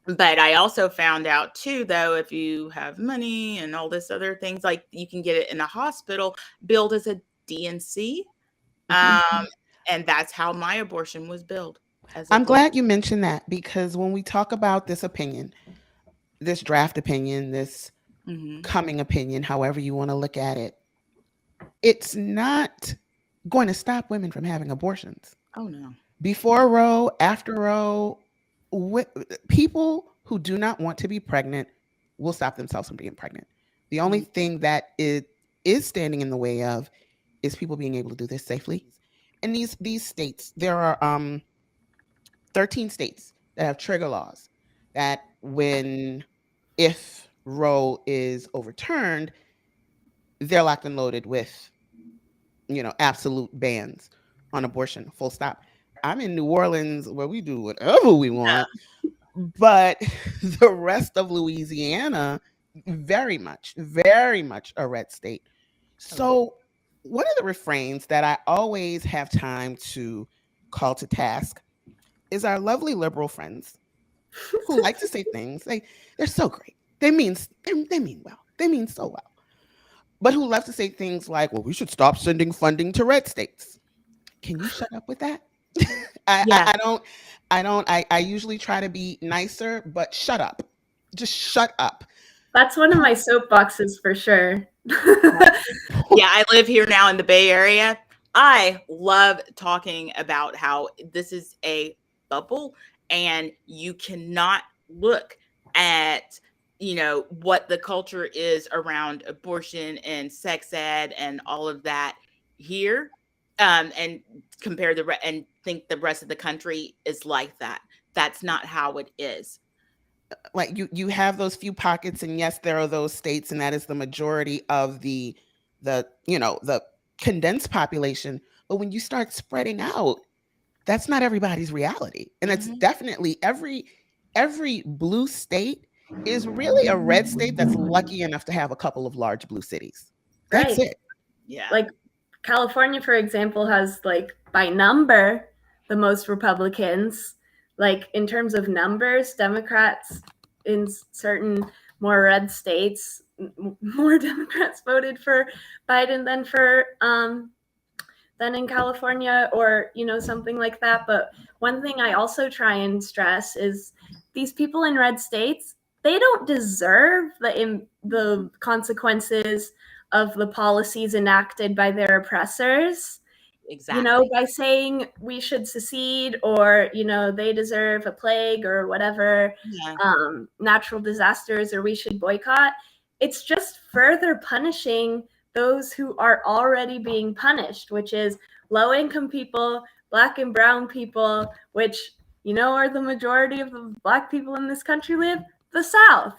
but I also found out too, though, if you have money and all this other things, like you can get it in a hospital billed as a DNC. And that's how my abortion was billed. I'm glad you mentioned that, because when we talk about this opinion, this draft opinion, this coming opinion, however you want to look at it, it's not going to stop women from having abortions. Oh, no. Before Roe, after Roe, people who do not want to be pregnant will stop themselves from being pregnant. The only thing that it is standing in the way of is people being able to do this safely. And these states, there are 13 states that have trigger laws that if Roe is overturned, they're locked and loaded with, absolute bans on abortion, full stop. I'm in New Orleans where we do whatever we want, but the rest of Louisiana, very much a red state. So one of the refrains that I always have time to call to task is our lovely liberal friends who like to say things. They're so great. They mean well. They mean so well. But who love to say things like, well, we should stop sending funding to red states. Can you shut up with that? I usually try to be nicer, but shut up. Just shut up. That's one of my soapboxes for sure. Yeah, I live here now in the Bay Area. I love talking about how this is a bubble and you cannot look at, what the culture is around abortion and sex ed and all of that here, and compare and think the rest of the country is like that. That's not how it is. Like you have those few pockets, and yes, there are those states, and that is the majority of the condensed population. But when you start spreading out, that's not everybody's reality. And it's definitely every blue state is really a red state that's lucky enough to have a couple of large blue cities. That's it. Yeah. Like California, for example, has by number the most Republicans. Like in terms of numbers, Democrats in certain more red states, more Democrats voted for Biden than in California, or something like that. But one thing I also try and stress is these people in red states, they don't deserve the consequences of the policies enacted by their oppressors. Exactly. By saying we should secede, or they deserve a plague or whatever, natural disasters, or we should boycott. It's just further punishing those who are already being punished, which is low-income people, Black and brown people, which are the majority of the Black people in this country live, the South.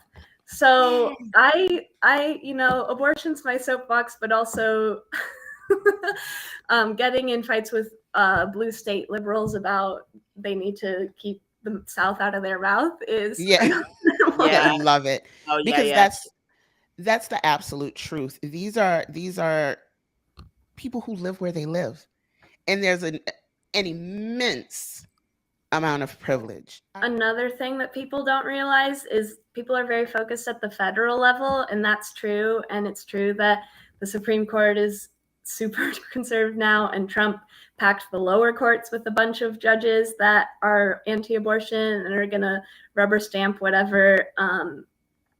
So I abortion's my soapbox, but also getting in fights with blue state liberals about they need to keep the South out of their mouth is I love it. Because that's the absolute truth. These are people who live where they live, and there's an immense amount of privilege. Another thing that people don't realize is people are very focused at the federal level, and that's true. And it's true that the Supreme Court is super conservative now, and Trump packed the lower courts with a bunch of judges that are anti-abortion and are going to rubber stamp whatever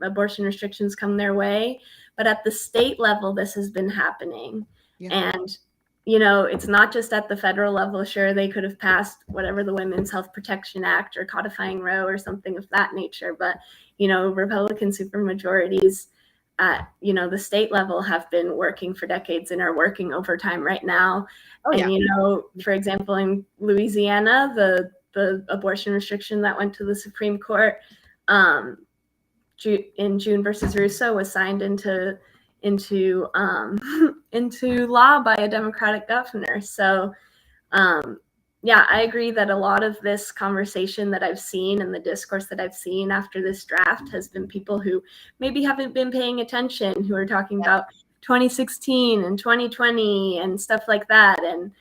abortion restrictions come their way. But at the state level, this has been happening. And it's not just at the federal level. Sure, they could have passed whatever the Women's Health Protection Act or codifying Roe or something of that nature. But, Republican supermajorities at, the state level have been working for decades and are working overtime right now. Oh, yeah. And, for example, in Louisiana, the abortion restriction that went to the Supreme Court in June versus Russo was signed into law by a Democratic governor. So, I agree that a lot of this conversation that I've seen and the discourse that I've seen after this draft has been people who maybe haven't been paying attention, who are talking about 2016 and 2020 and stuff like that. And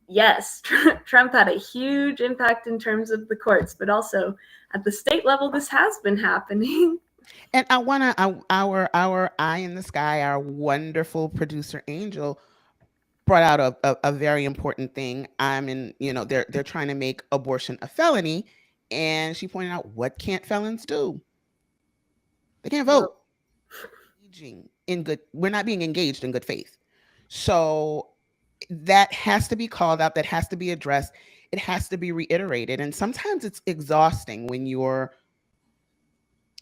yes, Trump had a huge impact in terms of the courts, but also at the state level, this has been happening. And I want to, our eye in the sky, our wonderful producer Angel brought out a very important thing. They're trying to make abortion a felony, and she pointed out, what can't felons do? They can't vote. We're not being engaged in good faith. So that has to be called out. That has to be addressed. It has to be reiterated. And sometimes it's exhausting when you're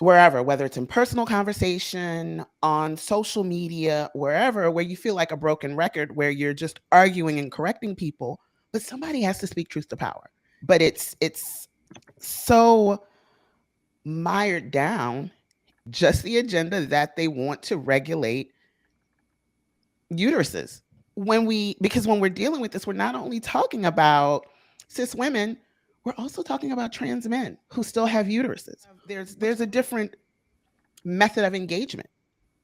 wherever, whether it's in personal conversation, on social media, wherever, where you feel like a broken record, where you're just arguing and correcting people, but somebody has to speak truth to power. But it's so mired down, just the agenda that they want to regulate uteruses. Because when we're dealing with this, we're not only talking about cis women, we're also talking about trans men who still have uteruses. There's a different method of engagement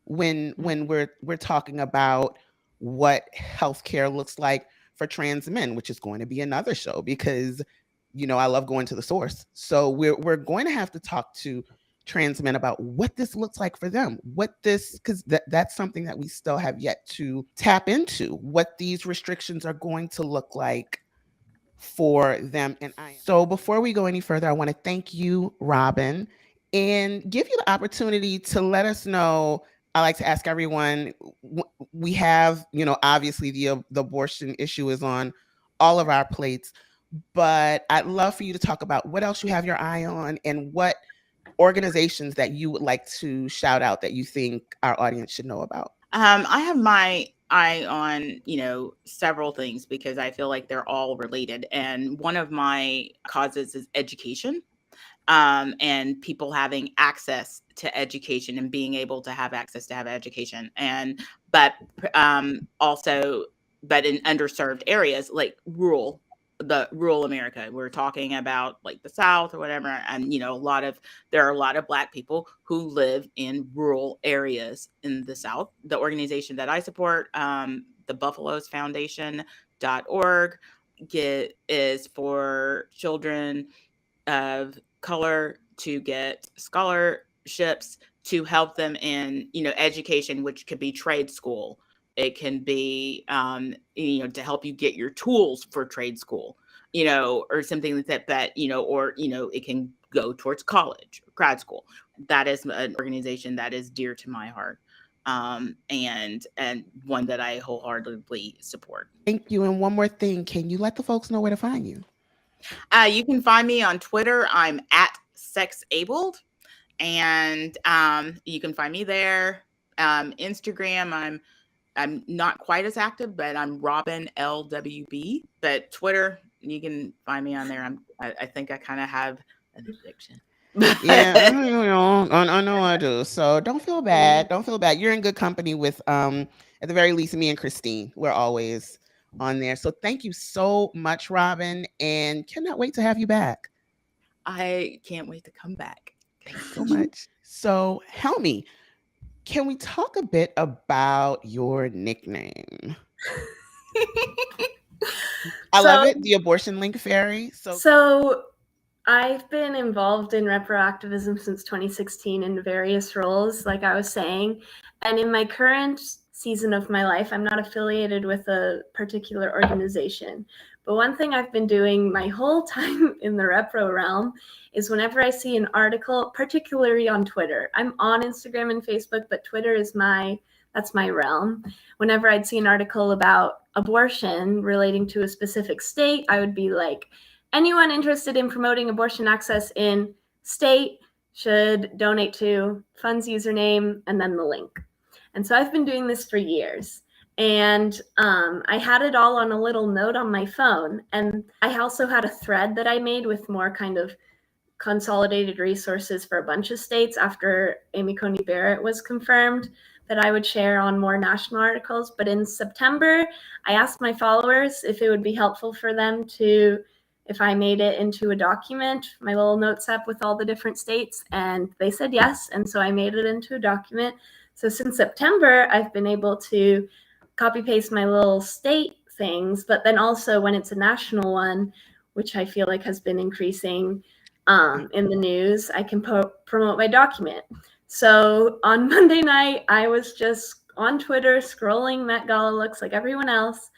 when we're talking about what healthcare looks like for trans men, which is going to be another show, because I love going to the source. So we're going to have to talk to trans men about what this looks like for them, because that's something that we still have yet to tap into, what these restrictions are going to look like for them. So before we go any further, I want to thank you, Robin, and give you the opportunity to let us know. I like to ask everyone, we have, obviously the abortion issue is on all of our plates, but I'd love for you to talk about what else you have your eye on and what organizations that you would like to shout out that you think our audience should know about. I have my eye on, several things because I feel like they're all related. And one of my causes is education, and people having access to education and being able to have access to have education. But in underserved areas like rural America, we're talking about like the South or whatever. And, there are a lot of Black people who live in rural areas in the South. The organization that I support, the Buffaloes Foundation.org, is for children of color to get scholarships to help them in, education, which could be trade school. It can be, to help you get your tools for trade school, or something like that, or, it can go towards college or grad school. That is an organization that is dear to my heart, and one that I wholeheartedly support. Thank you. And one more thing, can you let the folks know where to find you? You can find me on Twitter. I'm at sexabled, and you can find me there. Instagram, I'm not quite as active, but I'm Robin LWB. But Twitter, you can find me on there. I think I kind of have an addiction. Yeah, I know I do. So don't feel bad. Don't feel bad. You're in good company with, at the very least, me and Christine. We're always on there. So thank you so much, Robin, and cannot wait to have you back. I can't wait to come back. Thank you so much. So Helmi, can we talk a bit about your nickname? I love it, the Abortion Link Fairy. So I've been involved in repro activism since 2016 in various roles, like I was saying. And in my current season of my life, I'm not affiliated with a particular organization. But one thing I've been doing my whole time in the repro realm is whenever I see an article, particularly on Twitter, I'm on Instagram and Facebook, but Twitter is that's my realm. Whenever I'd see an article about abortion relating to a specific state, I would be like, anyone interested in promoting abortion access in state should donate to funds username and then the link. And so I've been doing this for years. And I had it all on a little note on my phone. And I also had a thread that I made with more kind of consolidated resources for a bunch of states after Amy Coney Barrett was confirmed that I would share on more national articles. But in September, I asked my followers if it would be helpful for them to, if I made it into a document, my little notes app with all the different states, and they said yes. And so I made it into a document. So since September, I've been able to copy paste my little state things, but then also when it's a national one, which I feel like has been increasing in the news, I can promote my document. So on Monday night, I was just on Twitter scrolling Met Gala looks like everyone else,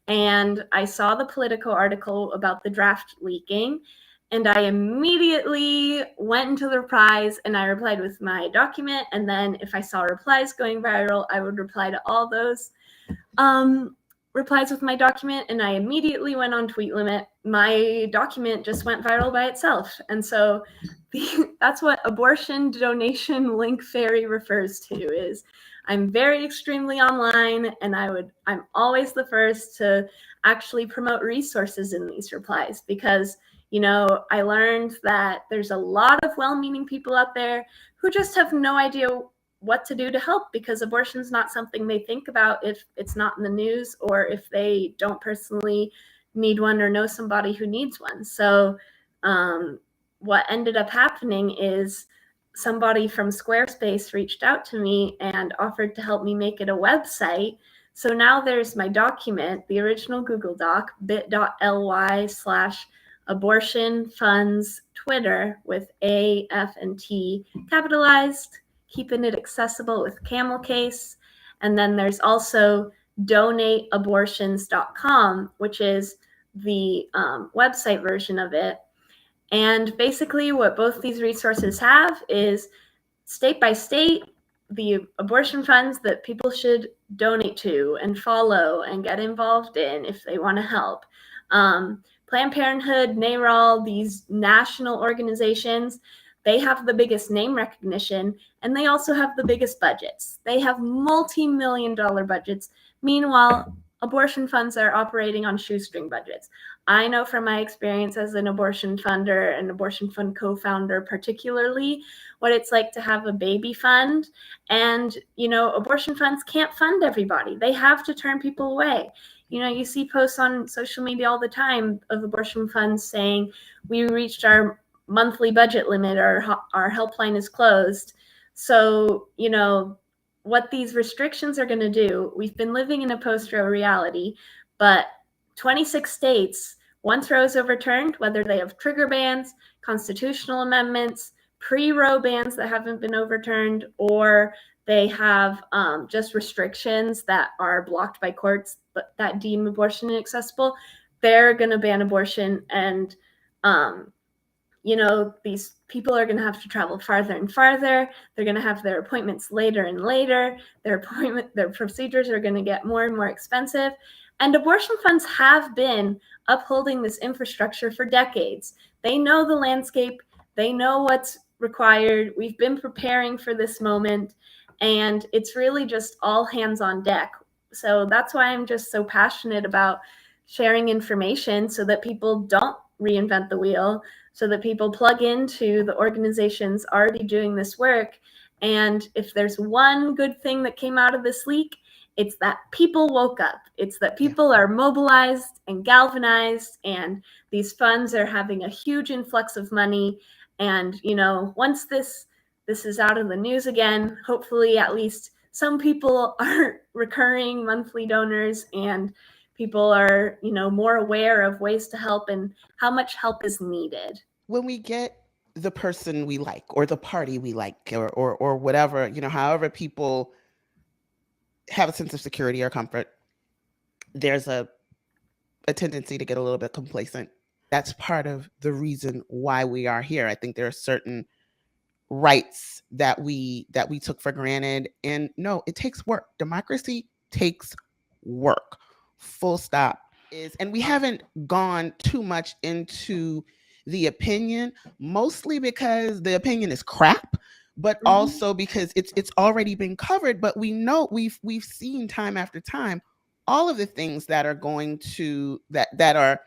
and I saw the Politico article about the draft leaking, and I immediately went into the replies and I replied with my document. And then if I saw replies going viral, I would reply to all those replies with my document, and I immediately went on tweet limit. My document just went viral by itself. And so that's what abortion donation link fairy refers to, is I'm very extremely online, and I'm always the first to actually promote resources in these replies, because I learned that there's a lot of well-meaning people out there who just have no idea what to do to help, because abortion is not something they think about if it's not in the news, or if they don't personally need one or know somebody who needs one. So what ended up happening is somebody from Squarespace reached out to me and offered to help me make it a website. So now there's my document, the original Google Doc, bit.ly/abortion funds Twitter with A, F, and T capitalized, keeping it accessible with camel case. And then there's also donateabortions.com, which is the website version of it. And basically what both these resources have is state by state, the abortion funds that people should donate to and follow and get involved in if they want to help. Planned Parenthood, NARAL, these national organizations, they have the biggest name recognition, and they also have the biggest budgets. They have multi-million-dollar budgets. Meanwhile, abortion funds are operating on shoestring budgets. I know from my experience as an abortion funder and abortion fund co-founder particularly, what it's like to have a baby fund. And, abortion funds can't fund everybody. They have to turn people away. You see posts on social media all the time of abortion funds saying, we reached our monthly budget limit, or our helpline is closed. So, what these restrictions are going to do, we've been living in a post-Roe reality, but 26 states, once Roe is overturned, whether they have trigger bans, constitutional amendments, pre-Roe bans that haven't been overturned, or they have just restrictions that are blocked by courts but that deem abortion inaccessible, they're going to ban abortion. And these people are going to have to travel farther and farther. They're going to have their appointments later and later. Their procedures are going to get more and more expensive. And abortion funds have been upholding this infrastructure for decades. They know the landscape. They know what's required. We've been preparing for this moment, and it's really just all hands on deck. So that's why I'm just so passionate about sharing information so that people don't reinvent the wheel, so that people plug into the organizations already doing this work. And if there's one good thing that came out of this leak, it's that people woke up. It's that people are mobilized and galvanized, and these funds are having a huge influx of money. And, once this is out of the news again, hopefully at least some people are recurring monthly donors, and people are, more aware of ways to help and how much help is needed. When we get the person we like, or the party we like, or whatever, however people have a sense of security or comfort, there's a tendency to get a little bit complacent. That's part of the reason why we are here. I think there are certain rights that we took for granted. And no, it takes work. Democracy takes work. full stop. And we haven't gone too much into the opinion, mostly because the opinion is crap, but also because it's already been covered. But we know we've seen time after time all of the things that are going to that are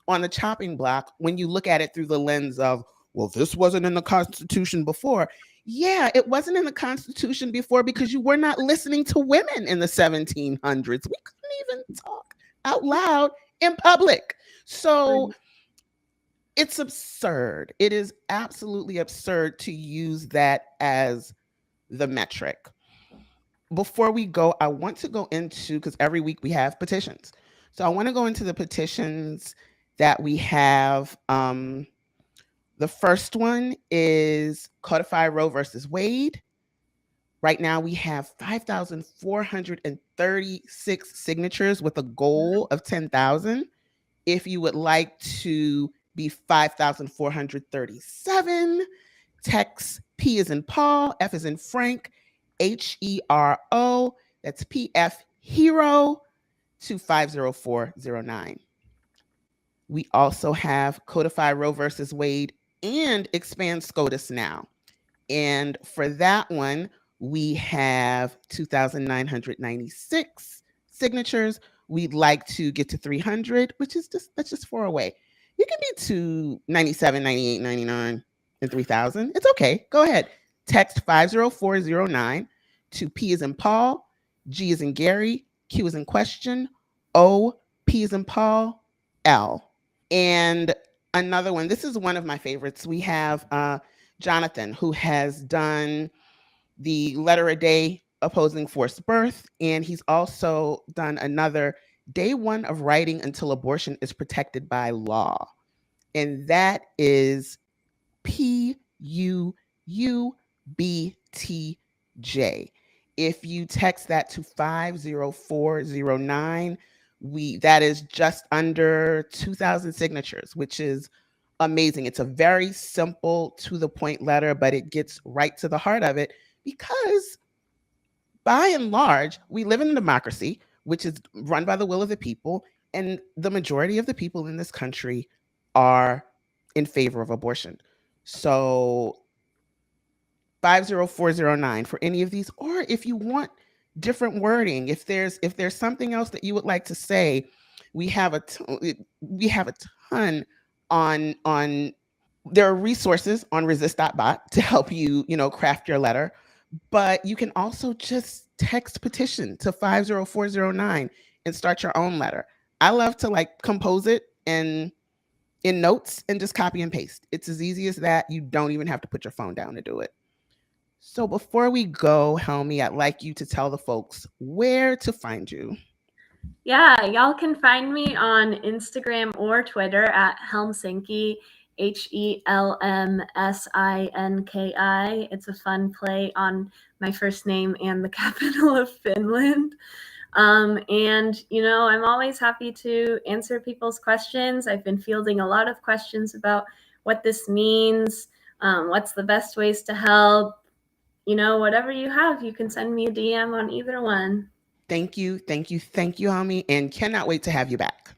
on the chopping block when you look at it through the lens of, well, this wasn't in the Constitution before. Yeah, it wasn't in the Constitution before because you were not listening to women in the 1700s. We couldn't even talk out loud in public. So it's absurd. It is absolutely absurd to use that as the metric. Before we go, I want to go into, because every week we have petitions. So I want to go into the petitions that we have. The first one is Codify Roe versus Wade. Right now we have 5,436 signatures with a goal of 10,000. If you would like to be 5,437, text P as in Paul, F as in Frank, HERO, that's PF Hero, to 50409. We also have Codify Roe versus Wade and expand SCOTUS now. And for that one, we have 2,996 signatures. We'd like to get to 300, which is that's just 4 away. You can be to 97, 98, 99, and 3,000. It's okay. Go ahead. Text 50409 to P as in Paul, G as in Gary, Q as in question, O, P as in Paul, L. And another one, this is one of my favorites. We have Jonathan, who has done the letter a day opposing forced birth, and he's also done another day one of writing until abortion is protected by law. And that is PUUBTJ. If you text that to 50409, that is just under 2,000 signatures, which is amazing. It's a very simple, to the point letter, but it gets right to the heart of it because by and large, we live in a democracy, which is run by the will of the people, and the majority of the people in this country are in favor of abortion. So 50409 for any of these, or if you want different wording, if there's something else that you would like to say, we have a ton on there are resources on Resistbot to help you, craft your letter, but you can also just text petition to 50409 and start your own letter. I love to compose it in notes and just copy and paste. It's as easy as that. You don't even have to put your phone down to do it. So before we go, Helmi, I'd like you to tell the folks where to find you. Yeah, y'all can find me on Instagram or Twitter at Helmsinki, HELMSINKI. It's a fun play on my first name and the capital of Finland. And, I'm always happy to answer people's questions. I've been fielding a lot of questions about what this means, what's the best ways to help. Whatever you have, you can send me a DM on either one. Thank you, Helmi, and cannot wait to have you back.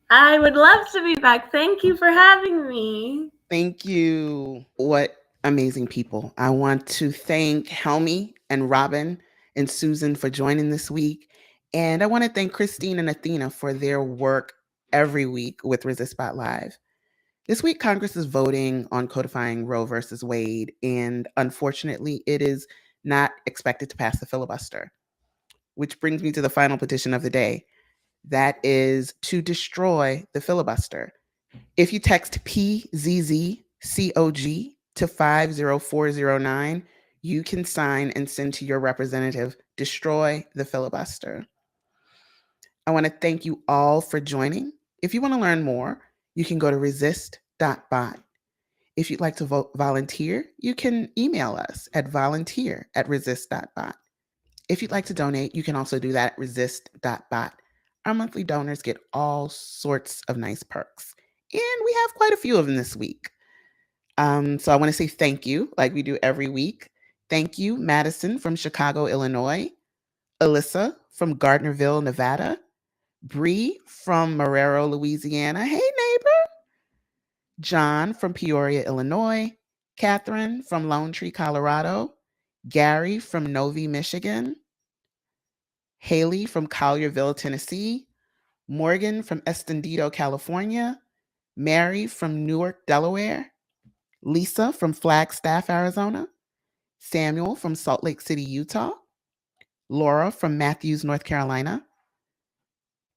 I would love to be back. Thank you for having me. Thank you. What amazing people. I want to thank Helmi and Robin and Susan for joining this week. And I want to thank Christine and Athena for their work every week with Resistbot Live. This week, Congress is voting on codifying Roe versus Wade, and unfortunately, it is not expected to pass the filibuster, which brings me to the final petition of the day. That is to destroy the filibuster. If you text PZZCOG to 50409, you can sign and send to your representative, destroy the filibuster. I want to thank you all for joining. If you want to learn more, you can go to resist.bot. If you'd like to volunteer, you can email us at volunteer@resist.bot. If you'd like to donate, you can also do that at resist.bot. Our monthly donors get all sorts of nice perks, and we have quite a few of them this week. So I want to say thank you, like we do every week. Thank you, Madison from Chicago, Illinois, Alyssa from Gardnerville, Nevada, Bree from Marrero, Louisiana. Hey, neighbor. John from Peoria, Illinois. Catherine from Lone Tree, Colorado. Gary from Novi, Michigan. Haley from Collierville, Tennessee. Morgan from Escondido, California. Mary from Newark, Delaware. Lisa from Flagstaff, Arizona. Samuel from Salt Lake City, Utah. Laura from Matthews, North Carolina.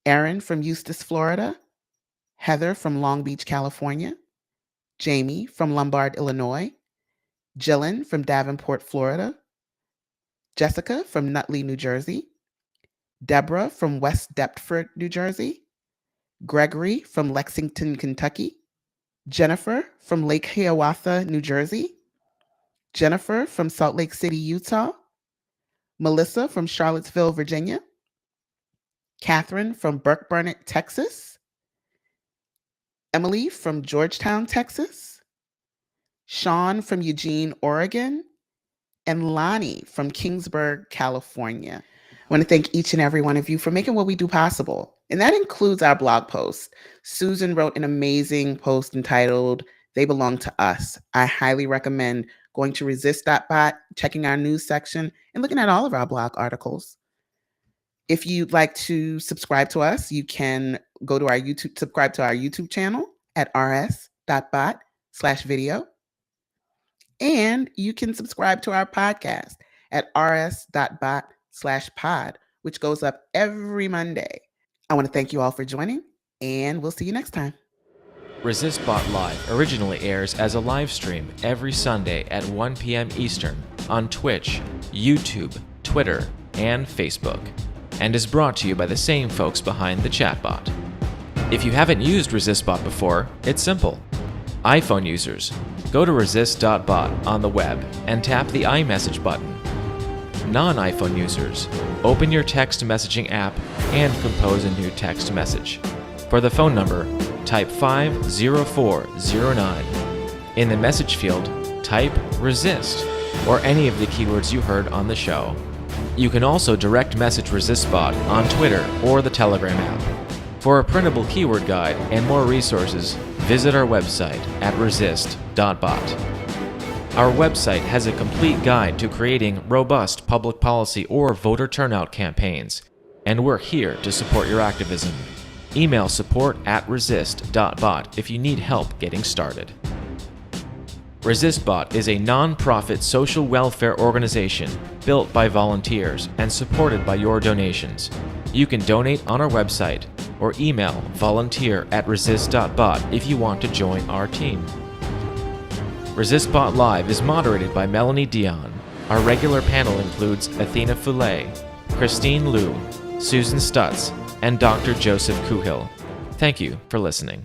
Erin from Eustis, Florida. Heather from Long Beach, California. Jamie from Lombard, Illinois. Jillian from Davenport, Florida. Jessica from Nutley, New Jersey. Deborah from West Deptford, New Jersey. Gregory from Lexington, Kentucky. Jennifer from Lake Hiawatha, New Jersey. Jennifer from Salt Lake City, Utah. Melissa from Charlottesville, Virginia. Catherine from Burke Burnett, Texas. Emily from Georgetown, Texas. Sean from Eugene, Oregon. And Lonnie from Kingsburg, California. I want to thank each and every one of you for making what we do possible. And that includes our blog post. Susan wrote an amazing post entitled, They Belong to Us. I highly recommend going to resist.bot, checking our news section, and looking at all of our blog articles. If you'd like to subscribe to us, you can go to our subscribe to our YouTube channel at rs.bot/video. And you can subscribe to our podcast at rs.bot/pod, which goes up every Monday. I want to thank you all for joining, and we'll see you next time. Resistbot Live originally airs as a live stream every Sunday at 1 p.m. Eastern on Twitch, YouTube, Twitter, and Facebook, and is brought to you by the same folks behind the chatbot. If you haven't used Resistbot before, it's simple. iPhone users, go to resist.bot on the web and tap the iMessage button. Non-iPhone users, open your text messaging app and compose a new text message. For the phone number, type 50409. In the message field, type resist or any of the keywords you heard on the show. You can also direct message Resistbot on Twitter or the Telegram app. For a printable keyword guide and more resources, visit our website at resist.bot. Our website has a complete guide to creating robust public policy or voter turnout campaigns, and we're here to support your activism. Email support@resist.bot if you need help getting started. Resistbot is a non-profit social welfare organization built by volunteers and supported by your donations. You can donate on our website or email volunteer@resist.bot if you want to join our team. Resistbot Live is moderated by Melanie Dion. Our regular panel includes Athena Foulé, Christine Liu, Susan Stutz, and Dr. Joseph Kuhil. Thank you for listening.